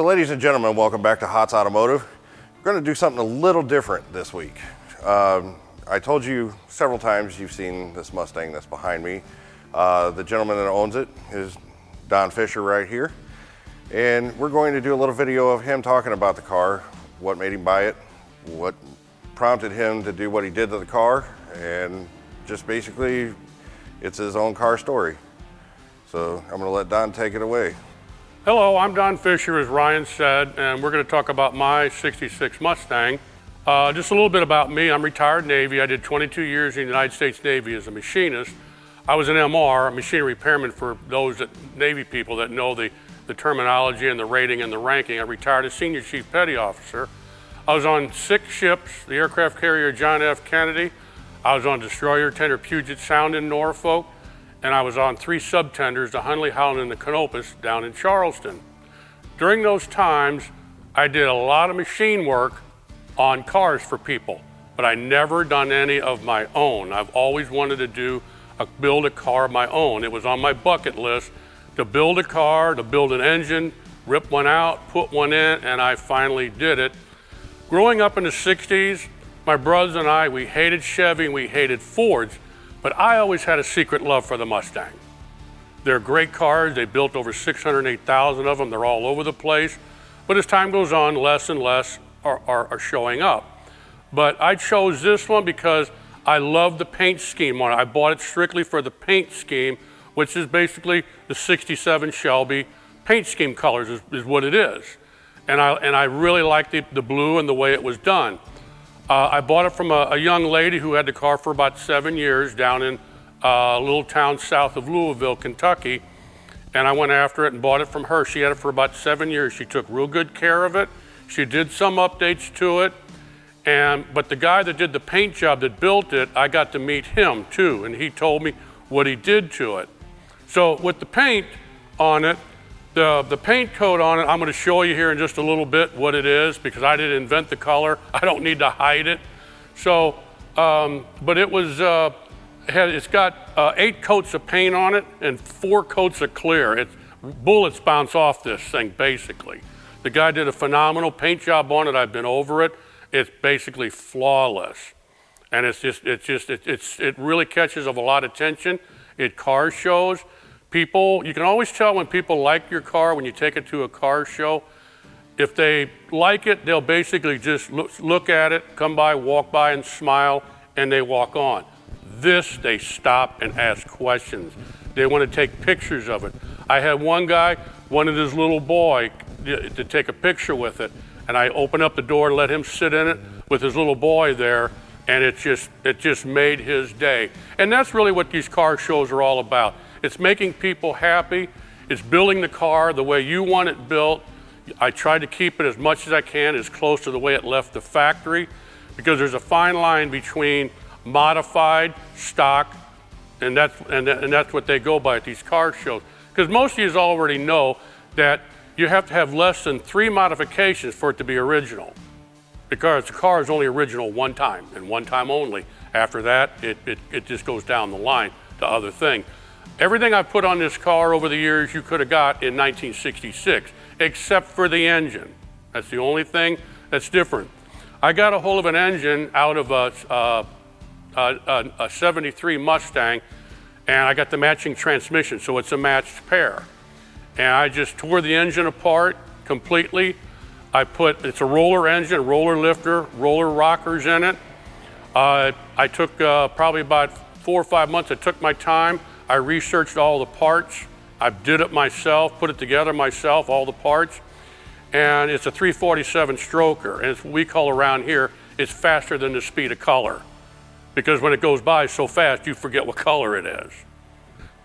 So ladies and gentlemen, welcome back to Hots Automotive. We're going to do something a little different this week. I told you several times you've seen this Mustang that's behind me. The gentleman that owns it is Don Fisher right here. And we're going to do a little video of him talking about the car, what made him buy it, what prompted him to do what he did to the car, and just basically it's his own car story. So I'm going to let Don take it away. Hello, I'm Don Fisher, as Ryan said, and we're going to talk about my 66 Mustang. Just a little bit about me. I'm retired Navy. I did 22 years in the United States Navy as a machinist. I was an MR, a machinery repairman, for those Navy people that know the terminology and the rating and the ranking. I retired as Senior Chief Petty Officer. I was on 6 ships, the aircraft carrier John F. Kennedy. I was on destroyer tender Puget Sound in Norfolk. And I was on 3 subtenders, the Hunley, Howland, and the Canopus down in Charleston. During those times, I did a lot of machine work on cars for people, but I never done any of my own. I've always wanted to build a car of my own. It was on my bucket list to build a car, to build an engine, rip one out, put one in, and I finally did it. Growing up in the 60s, my brothers and I, we hated Chevy and we hated Fords. But I always had a secret love for the Mustang. They're great cars. They built over 608,000 of them. They're all over the place. But as time goes on, less and less are showing up. But I chose this one because I love the paint scheme on it. I bought it strictly for the paint scheme, which is basically the 67 Shelby paint scheme colors is what it is. And I really like the blue and the way it was done. I bought it from a young lady who had the car for about 7 years down in a little town south of Louisville, Kentucky. And I went after it and bought it from her. She had it for about 7 years. She took real good care of it. She did some updates to it. But the guy that did the paint job that built it, I got to meet him too. And he told me what he did to it. So with the paint on it, the paint coat on it, I'm going to show you here in just a little bit what it is, because I didn't invent the color. I don't need to hide it. So, but it was, it's got 8 coats of paint on it and 4 coats of clear. Bullets bounce off this thing, basically. The guy did a phenomenal paint job on it. I've been over it. It's basically flawless. And it really catches of a lot of attention. It car shows. People, you can always tell when people like your car when you take it to a car show. If they like it, they'll basically just look at it, come by, walk by and smile, and they walk on. This, they stop and ask questions. They want to take pictures of it. I had one guy wanted his little boy to take a picture with it, and I opened up the door and let him sit in it with his little boy there, and it just made his day. And that's really what these car shows are all about. It's making people happy. It's building the car the way you want it built. I try to keep it as much as I can, as close to the way it left the factory, because there's a fine line between modified, stock, and that's what they go by at these car shows. Because most of you already know that you have to have less than 3 modifications for it to be original, because the car is only original one time and one time only. After that, it just goes down the line to other things. Everything I've put on this car over the years you could have got in 1966, except for the engine. That's the only thing that's different. I got a hold of an engine out of a 73 Mustang, and I got the matching transmission, so it's a matched pair. And I just tore the engine apart completely. It's a roller engine, roller lifter, roller rockers in it. I took probably about 4 or 5 months. I took my time. I researched all the parts. I did it myself, put it together myself, all the parts. And it's a 347 stroker. And it's what we call around here, it's faster than the speed of color. Because when it goes by so fast, you forget what color it is.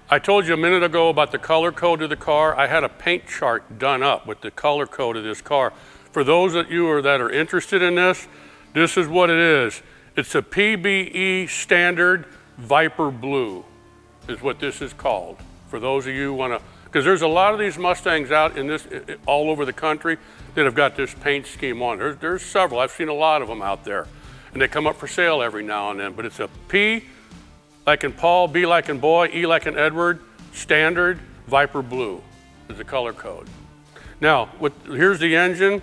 I told you a minute ago about the color code of the car. I had a paint chart done up with the color code of this car. For those of you that are interested in this is what it is. It's a PBE standard Viper Blue is what this is called. For those of you who want to, because there's a lot of these Mustangs out in this, all over the country that have got this paint scheme on. There's several. I've seen a lot of them out there. And they come up for sale every now and then. But it's a P like in Paul, B like in boy, E like in Edward, standard Viper Blue is the color code. Now, here's the engine.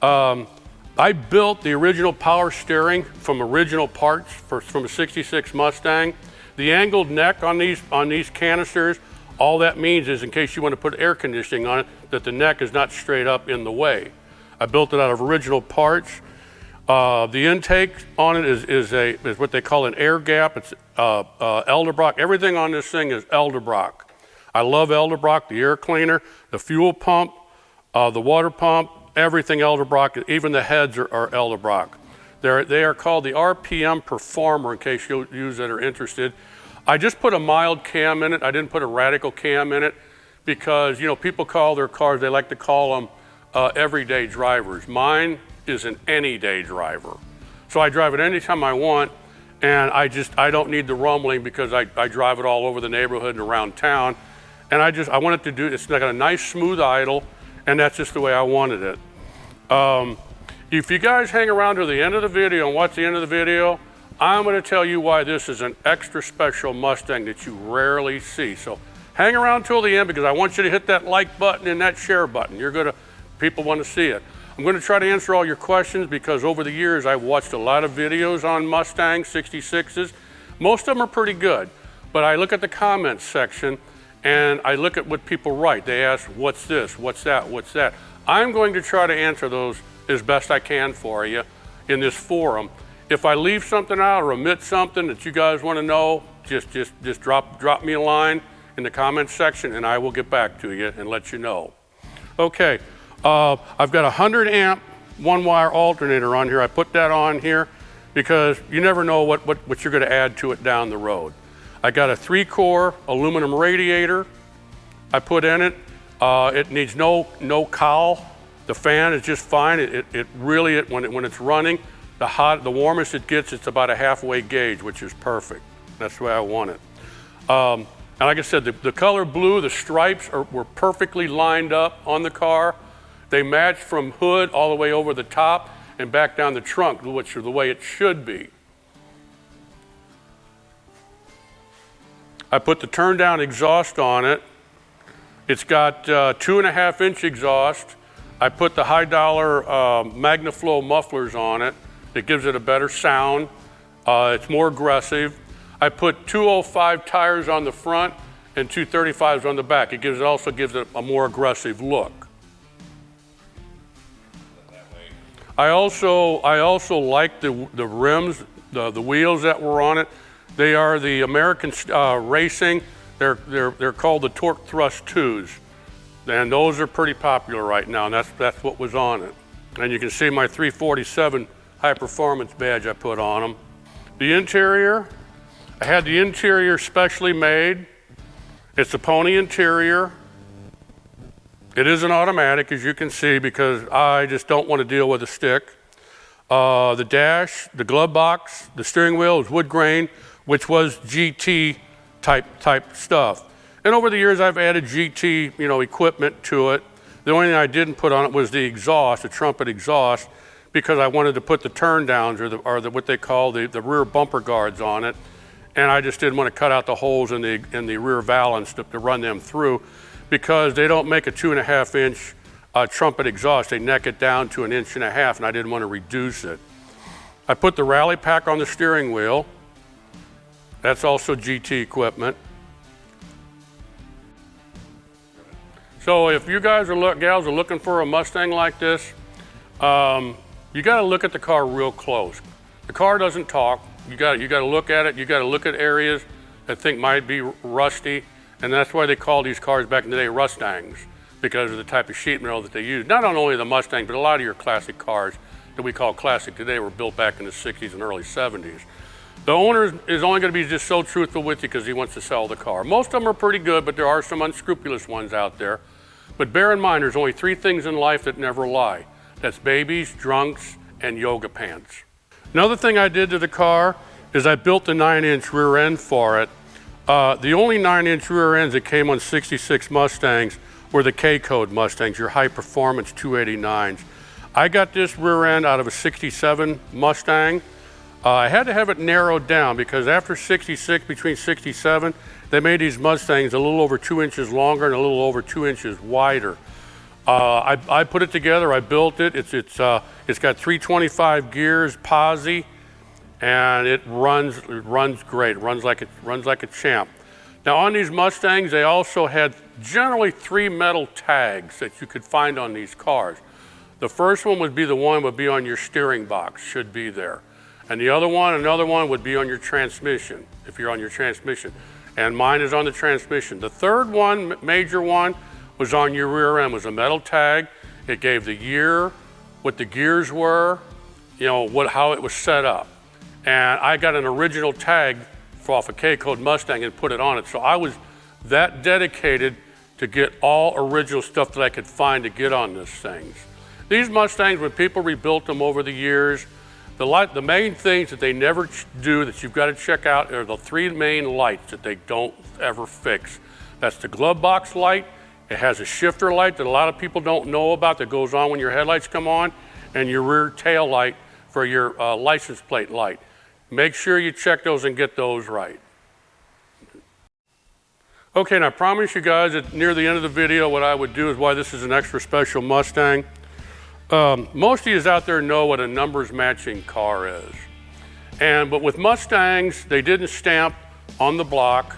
I built the original power steering from original parts from a 66 Mustang. The angled neck on these canisters, all that means is in case you want to put air conditioning on it, that the neck is not straight up in the way. I built it out of original parts. The intake on it is what they call an air gap. It's Elderbrock. Everything on this thing is Elderbrock. I love Elderbrock, the air cleaner, the fuel pump, the water pump, everything Elderbrock, even the heads are Elderbrock. They are called the RPM Performer, in case you use that are interested. I just put a mild cam in it. I didn't put a radical cam in it because, you know, people call their cars, they like to call them everyday drivers. Mine is an any day driver. So I drive it anytime I want, and I don't need the rumbling because I drive it all over the neighborhood and around town. And I want it to do, it's got a nice smooth idle, and that's just the way I wanted it. If you guys hang around to the end of the video and watch the end of the video, I'm going to tell you why this is an extra special Mustang that you rarely see. So hang around till the end because I want you to hit that like button and that share button. People want to see it. I'm going to try to answer all your questions because over the years I've watched a lot of videos on Mustang 66s. Most of them are pretty good, but I look at the comments section and I look at what people write. They ask, what's this, what's that, what's that? I'm going to try to answer those as best I can for you in this forum. If I leave something out or omit something that you guys want to know, just drop me a line in the comments section and I will get back to you and let you know. Okay, I've got a 100 amp one wire alternator on here. I put that on here because you never know what you're going to add to it down the road. I got a 3-core aluminum radiator I put in it. It needs no cowl. The fan is just fine. When it's running, the warmest it gets, it's about a halfway gauge, which is perfect. That's the way I want it. And like I said, the color blue, the stripes were perfectly lined up on the car. They match from hood all the way over the top and back down the trunk, which is the way it should be. I put the turn down exhaust on it. It's got 2.5-inch exhaust. I put the high dollar MagnaFlow mufflers on it. It gives it a better sound. It's more aggressive. I put 205 tires on the front and 235s on the back. It also gives it a more aggressive look. I also like the rims, the wheels that were on it. They are the American Racing. They're called the Torque Thrust 2s. And those are pretty popular right now, and that's what was on it. And you can see my 347 high performance badge I put on them. The interior, I had the interior specially made. It's a pony interior. It is an automatic, as you can see, because I just don't want to deal with a stick. The dash, the glove box, the steering wheel is wood grain, which was GT type stuff. And over the years, I've added GT, equipment to it. The only thing I didn't put on it was the exhaust, the trumpet exhaust, because I wanted to put the turn downs or what they call the rear bumper guards on it. And I just didn't want to cut out the holes in the rear valance to run them through, because they don't make a 2.5-inch trumpet exhaust. They neck it down to 1.5 inches, and I didn't want to reduce it. I put the rally pack on the steering wheel. That's also GT equipment. So if you guys gals are looking for a Mustang like this, you got to look at the car real close. The car doesn't talk. You got to look at it. You got to look at areas that think might be rusty, and that's why they called these cars back in the day Rustangs, because of the type of sheet metal that they use. Not only the Mustang, but a lot of your classic cars that we call classic today were built back in the 60s and early 70s. The owner is only going to be just so truthful with you because he wants to sell the car. Most of them are pretty good, but there are some unscrupulous ones out there. But bear in mind, there's only 3 things in life that never lie. That's babies, drunks, and yoga pants. Another thing I did to the car is I built a 9-inch rear end for it. The only 9-inch rear ends that came on 66 Mustangs were the K-Code Mustangs, your high performance 289s. I got this rear end out of a 67 Mustang. I had to have it narrowed down because after 66, between 67, they made these Mustangs a little over 2 inches longer and a little over 2 inches wider. I put it together, I built it. It's got 325 gears, posi, and it runs great. It runs like a champ. Now on these Mustangs, they also had generally 3 metal tags that you could find on these cars. The first one would be on your steering box, should be there. And the other one, another one would be on your transmission, if you're on your transmission. And mine is on the transmission. The third one, major one, was on your rear end, was a metal tag. It gave the year, what the gears were, you know, how it was set up. And I got an original tag off a K-Code Mustang and put it on it. So I was that dedicated to get all original stuff that I could find to get on these things. These Mustangs, when people rebuilt them over the years, the main things that they never do that you've got to check out are the 3 main lights that they don't ever fix. That's the glove box light. It has a shifter light that a lot of people don't know about that goes on when your headlights come on, and your rear tail light for your license plate light. Make sure you check those and get those right. Okay, and I promise you guys that near the end of the video, what I would do is why this is an extra special Mustang. Most of you out there know what a numbers matching car is. But with Mustangs, they didn't stamp on the block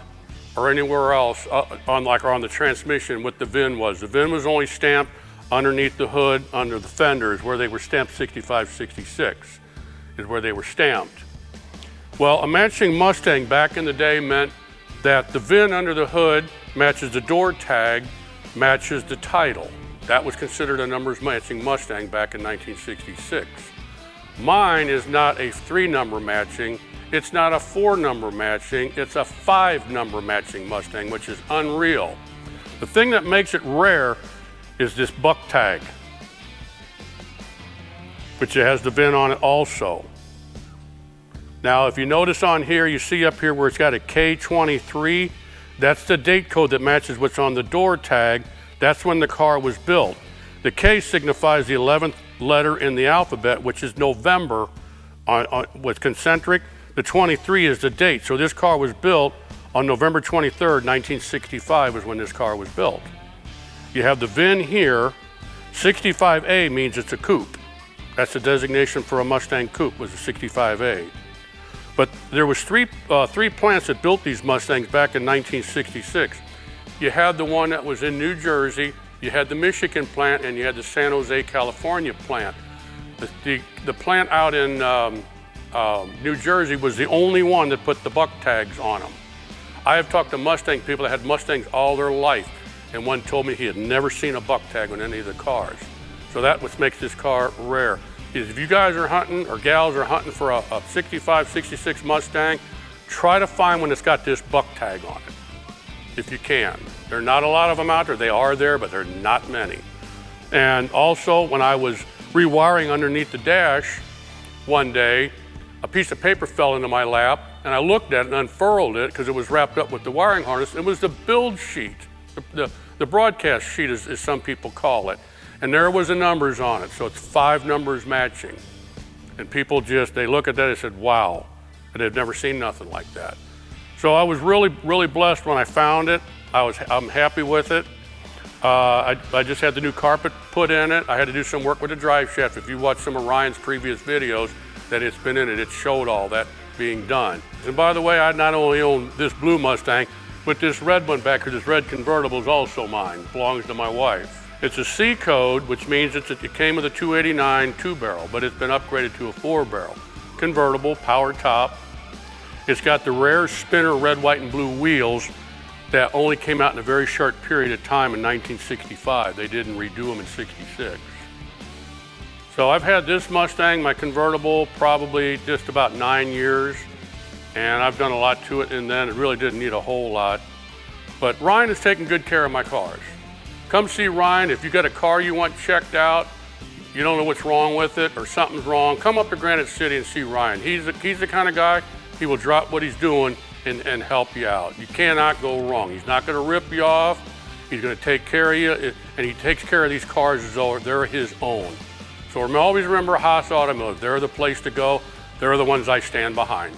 or anywhere else on the transmission what the VIN was. The VIN was only stamped underneath the hood, under the fenders, where they were stamped 65, 66 is where they were stamped. Well, a matching Mustang back in the day meant that the VIN under the hood matches the door tag, matches the title. That was considered a numbers matching Mustang back in 1966. Mine is not a 3-number matching, it's not a 4-number matching, it's a 5-number matching Mustang, which is unreal. The thing that makes it rare is this buck tag, which has the VIN on it also. Now, if you notice on here, you see up here where it's got a K23, that's the date code that matches what's on the door tag. That's when the car was built. The K signifies the 11th letter in the alphabet, which is November with concentric. The 23 is the date. So this car was built on November 23rd, 1965 is when this car was built. You have the VIN here. 65A means it's a coupe. That's the designation for a Mustang coupe, was a 65A. But there was three plants that built these Mustangs back in 1966. You had the one that was in New Jersey, you had the Michigan plant, and you had the San Jose, California plant. The plant out in New Jersey was the only one that put the buck tags on them. I have talked to Mustang people that had Mustangs all their life, and one told me he had never seen a buck tag on any of the cars. So that's what makes this car rare. If you guys are hunting, or gals are hunting for a 65, 66 Mustang, try to find one that's got this buck tag on it, if you can. There are not a lot of them out there. They are there, but there are not many. And also, when I was rewiring underneath the dash one day, a piece of paper fell into my lap, and I looked at it and unfurled it because it was wrapped up with the wiring harness. It was the build sheet, the broadcast sheet, as some people call it. And there was the numbers on it, so it's 5 numbers matching. And people they look at that and said, wow, and they've never seen nothing like that. So I was really, really blessed when I found it. I'm happy with it. I just had the new carpet put in it. I had to do some work with the drive shaft. If you watch some of Ryan's previous videos that it's been in it, it showed all that being done. And by the way, I not only own this blue Mustang, but this red one back here, this red convertible is also mine. It belongs to my wife. It's a C code, which means it came with a 289 2-barrel, but it's been upgraded to a 4-barrel. Convertible, power top. It's got the rare spinner red, white, and blue wheels that only came out in a very short period of time in 1965. They didn't redo them in 66. So I've had this Mustang, my convertible, probably just about 9 years, and I've done a lot to it, and then it really didn't need a whole lot. But Ryan has taken good care of my cars. Come see Ryan. If you got a car you want checked out, you don't know what's wrong with it or something's wrong, come up to Granite City and see Ryan. He's the kind of guy, he will drop what he's doing and help you out. You cannot go wrong. He's not going to rip you off. He's going to take care of you, and he takes care of these cars as though they're his own. So always remember Haas Automotive. They're the place to go. They're the ones I stand behind.